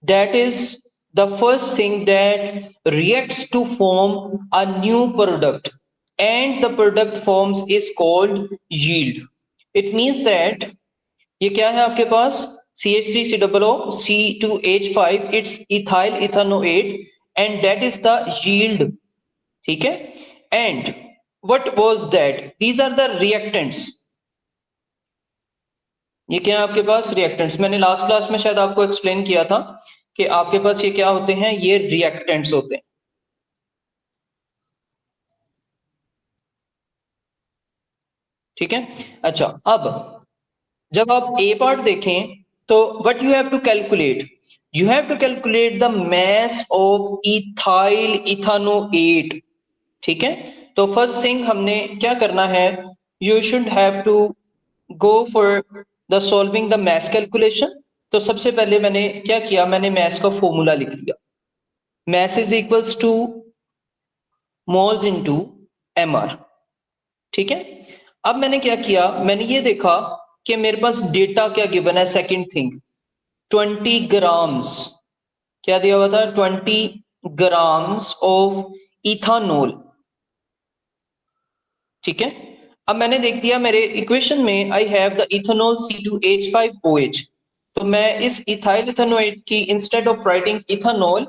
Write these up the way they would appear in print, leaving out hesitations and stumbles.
that is the first thing that reacts to form a new product, and the product forms is called yield. It means that ये क्या है आपके पास CH3COO C2H5, it's ethyl ethanoate, and that is the yield. ठीक है, and what was that? These are the reactants. ये क्या है आपके पास? रिएक्टेंट्स. मैंने लास्ट क्लास में शायद आपको एक्सप्लेन किया था कि आपके पास ये क्या होते हैं, ये रिएक्टेंट्स होते हैं. ठीक है, अच्छा अब जब आप ए पार्ट देखें तो what you have to calculate, you have to calculate the mass of ethyl ethanoate. ठीक है, तो फर्स्ट थिंग हमने क्या करना है, you should have to go for the solving the mass calculation. तो सबसे पहले मैंने क्या किया, मैंने मास का फॉर्मूला लिख दिया. Mass is equals two moles into MR. ठीक है, अब मैंने क्या किया, मैंने ये देखा कि मेरे पास डेटा क्या गिवन है. सेकंड थिंग 20 ग्राम्स, क्या दिया हुआ था, 20 ग्राम्स ऑफ इथानोल. ठीक है, अब मैंने देख दिया मेरे इक्वेशन में I have the ethanol C2H5OH. तो मैं इस इथाइल इथेनोएट की instead of writing ethanol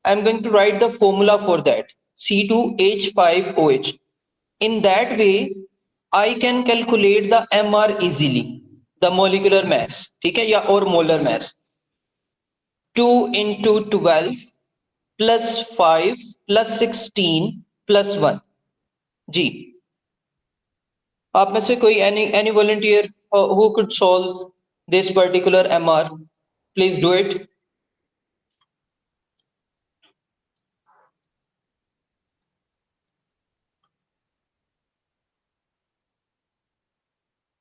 I am going to write the formula for that C2H5OH. in that way I can calculate the MR easily, the molecular mass. ठीक है, या और molar mass. 2 into 12 plus 5 plus 16 plus 1. जी, आप में से कोई any volunteer who could solve this particular MR, please do it.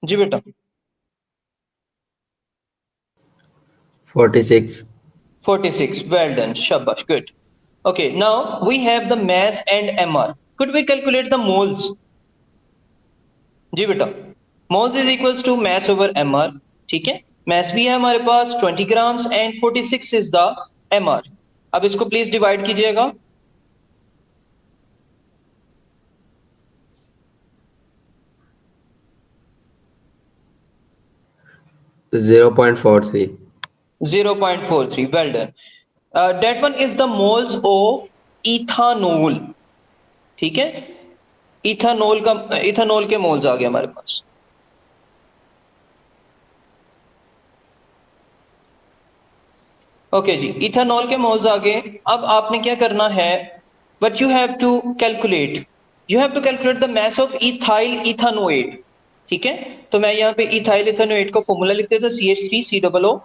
जी बेटा. 46. 46, well done, shabash, good. Okay, now we have the mass and MR. Could we calculate the moles? जी बेटा, moles is equals to mass over MR. ठीक है, mass भी है हमारे पास 20 grams and 46 is the MR. अब इसको please divide कीजिएगा. 0.43. 0.43, well done. That one is the moles of ethanol. ठीक है, इथानोल के मोल्स आ गए हमारे पास. ओके जी, इथानॉल के मोल्स आ गए. अब आपने क्या करना है, what you have to calculate, you have to calculate the mass of ethyl ethanoate. ठीक है, तो मैं यहाँ पे इथाइल इथानोएट का फॉर्मूला लिख देता हूं, CH3COO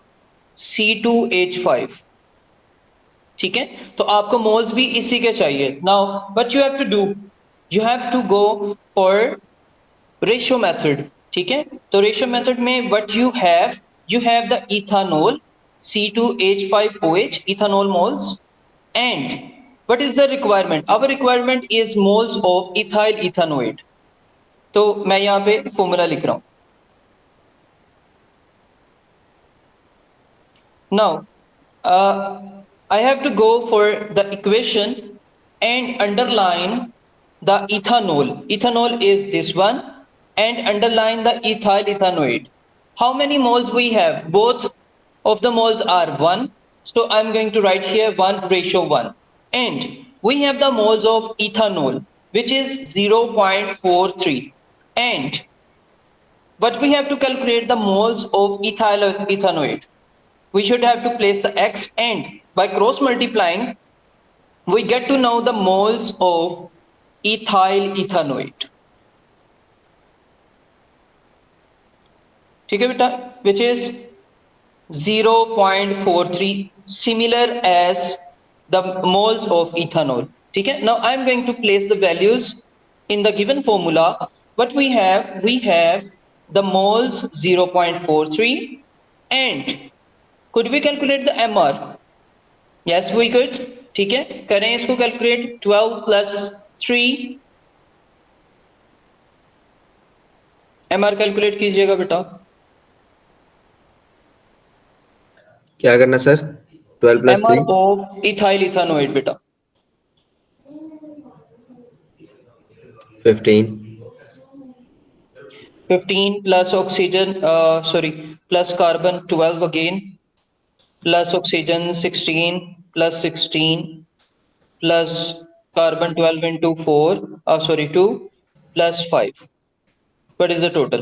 C2H5. ठीक है, तो आपको मोल्स भी इसी के चाहिए. Now what you have to do, you have to go for ratio method. ठीक है, तो रेशियो मेथड में what you have the ethanol C2H5OH, ethanol moles, and what is the requirement, our requirement is moles of ethyl ethanoate. तो मैं यहाँ पे formula लिख रहा हूं. Now I have to go for the equation and underline the ethanol. Ethanol is this one, and underline the ethyl ethanoate. How many moles we have? Both of the moles are 1, so I'm going to write here 1:1. And we have the moles of ethanol, which is 0.43. And what we have to calculate the moles of ethyl ethanoate, we should have to place the X, and by cross multiplying we get to know the moles of ethyl ethanoate. ठीक है बेटा, which is 0.43, similar as the moles of ethanol. ठीक है, now I am going to place the values in the given formula. What we have the moles 0.43, and could we calculate the MR? Yes, we could. ठीक है, करें इसको calculate. 12 plus 3, MR calculate कीजिएगा बेटा. क्या करना sir? 12 plus MR 3 of ethyl ethanoate बेटा 15 15 plus oxygen plus carbon 12 again plus oxygen 16 plus 16 plus carbon 12 into 4 2 plus 5. What is the total?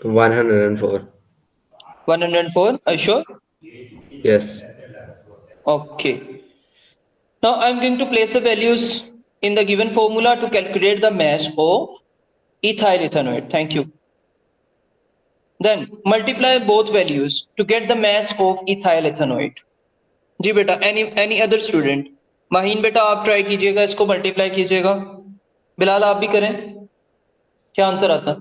104. 104. Are you sure? Yes. Okay. Now I'm going to place the values in the given formula to calculate the mass of ethyl ethanoate. Thank you. Then multiply both values to get the mass of ethyl ethanoate. जी बेटा, any other student? Maheen बेटा आप try कीजिएगा, इसको multiply कीजिएगा। बिलाल आप भी करें, क्या आंसर आता?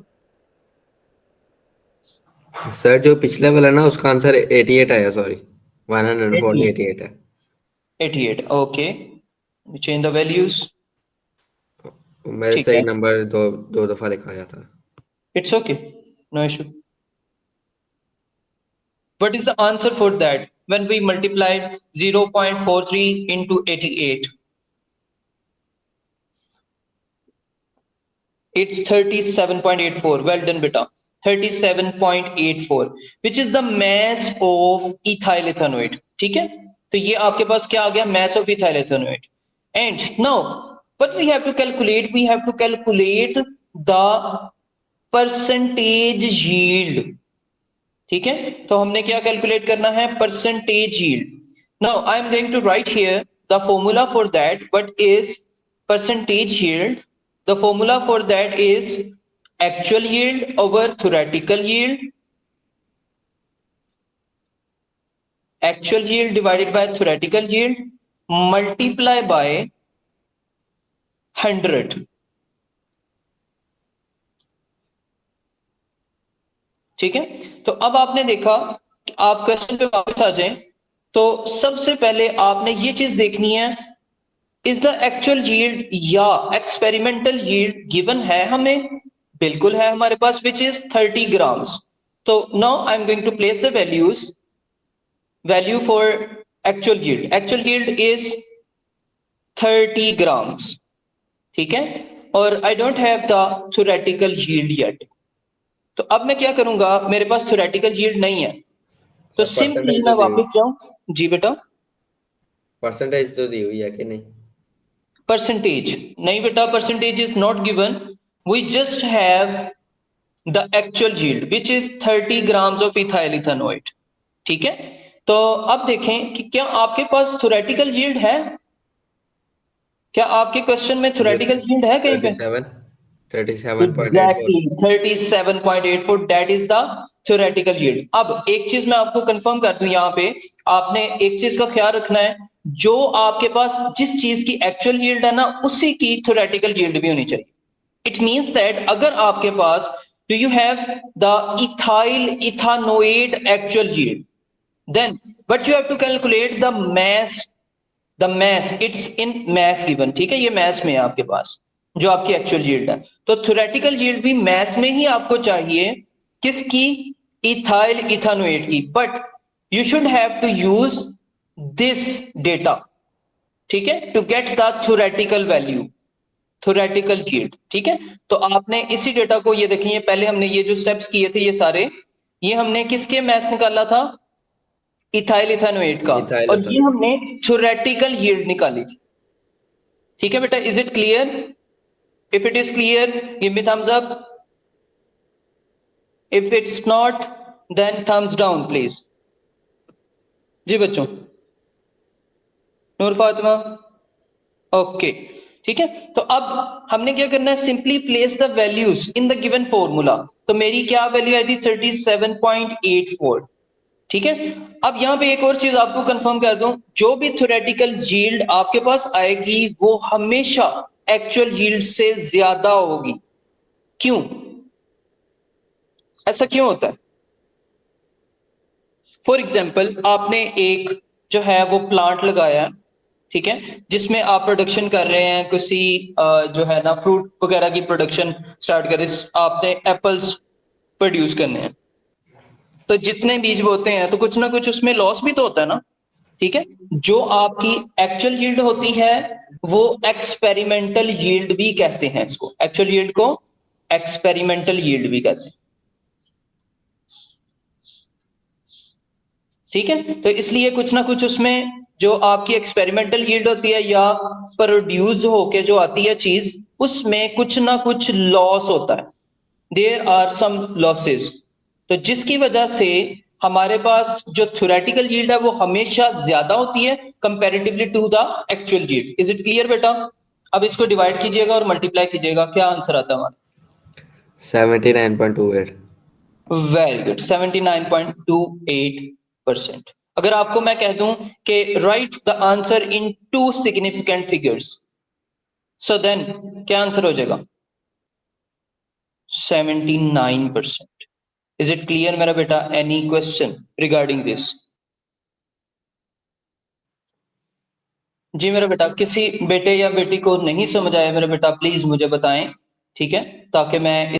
सर जो पिछले वाला ना उसका आंसर 88 आया, सॉरी 104 88 है। 88. Okay, change the values. मेरे ठीक सही है, नंबर दो दफा लिखाया था। it's okay, no issue. What is the answer for that when we multiplied 0.43 into 88? It's 37.84. Well done, beta. 37.84, which is the mass of ethyl ethanoate. ठीक है, तो ये आपके पास क्या आ गया? Mass of ethyl ethanoate. And now what we have to calculate? We have to calculate the percentage yield. ठीक है, तो हमने क्या कैलकुलेट करना है? Percentage yield. Now I am going to write here the formula for that. What is percentage yield? The formula for that is actual yield over theoretical yield. Actual yield divided by theoretical yield multiply by 100. ठीक है, तो अब आपने देखा, आप question पे वापस आ जाएं, तो सबसे पहले आपने ये चीज देखनी है, इज द एक्चुअल यील्ड या एक्सपेरिमेंटल यील्ड गिवन है? हमें बिल्कुल है हमारे पास, विच इज 30 ग्राम्स. तो now I am going to place the value for actual yield. Actual yield is 30 grams. ठीक है, और I don't have the theoretical yield yet. तो अब मैं क्या करूंगा? मेरे पास थ्योरेटिकल यील्ड नहीं है, तो सिंपली मैं वापस जाऊं. जी बेटा, परसेंटेज तो दी हुई है कि नहीं? परसेंटेज नहीं बेटा, percentage is not given. We just have the actual yield which is 30 grams of ethyl ethanoate. ठीक है, तो अब देखें कि क्या आपके पास थ्योरेटिकल यील्ड है? क्या आपके क्वेश्चन में थ्योरेटिकल यील्ड है कहीं पे? 37.84. 37.84. That is the theoretical yield. अब एक चीज मैं आपको कंफर्म कर दूं, यहाँ पे आपने एक चीज का ख्याल रखना है, जो आपके पास जिस चीज की एक्चुअल यील्ड है ना, उसी की थ्योरेटिकल यील्ड भी होनी चाहिए. इट मींस दैट अगर आपके पास do you have the ethyl ethanoate actual yield, then but you have to calculate the mass. It's in mass given. ठीक है, ये mass में है आपके पास जो आपकी एक्चुअल यील्ड है. तो थ्योरेटिकल यील्ड भी mass में ही आपको चाहिए. किसकी? इथाइल इथानोएट की. But you should have to use this data. ठीक है, to get the theoretical value, theoretical yield. ठीक है, तो आपने इसी डेटा को, ये देखिए पहले हमने ये जो स्टेप्स किए थे, ये सारे ये हमने किसके मैथ निकाला था? इथाइल इथानोएट का. और ये हमने थ्योरेटिकल यील्ड निकाली थी. ठीक है बेटा, is it clear? If it is clear give me thumbs up. If it's not then thumbs down please. जी बच्चों, नूर फातिमा, ओके. ठीक है, तो अब हमने क्या करना है? Simply place the values in the given formula. तो मेरी क्या वैल्यू आई थी? 37.84. ठीक है, अब यहां पे एक और चीज आपको कंफर्म कर दूं, जो भी थ्योरेटिकल यील्ड आपके पास आएगी वो हमेशा एक्चुअल यील्ड से ज्यादा होगी. क्यों? ऐसा क्यों होता है? फॉर एग्जाम्पल, आपने एक जो है वो प्लांट लगाया, ठीक है, जिसमें आप प्रोडक्शन कर रहे हैं, किसी जो है ना फ्रूट वगैरह की प्रोडक्शन स्टार्ट करें, आपने एप्पल्स प्रोड्यूस करने हैं. तो जितने बीज बोते हैं तो कुछ ना कुछ उसमें लॉस भी तो होता है ना, ठीक है। जो आपकी एक्चुअल यील्ड होती है वो एक्सपेरिमेंटल यील्ड भी कहते हैं इसको, एक्चुअल यील्ड को एक्सपेरिमेंटल यील्ड भी कहते हैं, ठीक है। तो इसलिए कुछ ना कुछ उसमें जो आपकी एक्सपेरिमेंटल यील्ड होती है या प्रोड्यूस होके जो आती है चीज, उसमें कुछ ना कुछ लॉस होता है, देयर आर सम लॉसेस। तो जिसकी वजह से हमारे पास जो थ्योरेटिकल यील्ड है वो हमेशा ज्यादा होती है comparatively to the actual yield. Is it clear बेटा? अब इसको डिवाइड कीजिएगा और मल्टीप्लाई कीजिएगा, क्या आंसर आता है हमारा? 79.28। Very good, 79.28%। अगर आपको मैं कह दूं कि write the answer in two significant figures, so then क्या आंसर हो जाएगा? 79%। इज इट क्लियर मेरा बेटा? Any question regarding this? जी मेरा बेटा, किसी बेटे या बेटी को नहीं समझ आया मेरा बेटा, प्लीज मुझे बताएं, ठीक है, ताकि मैं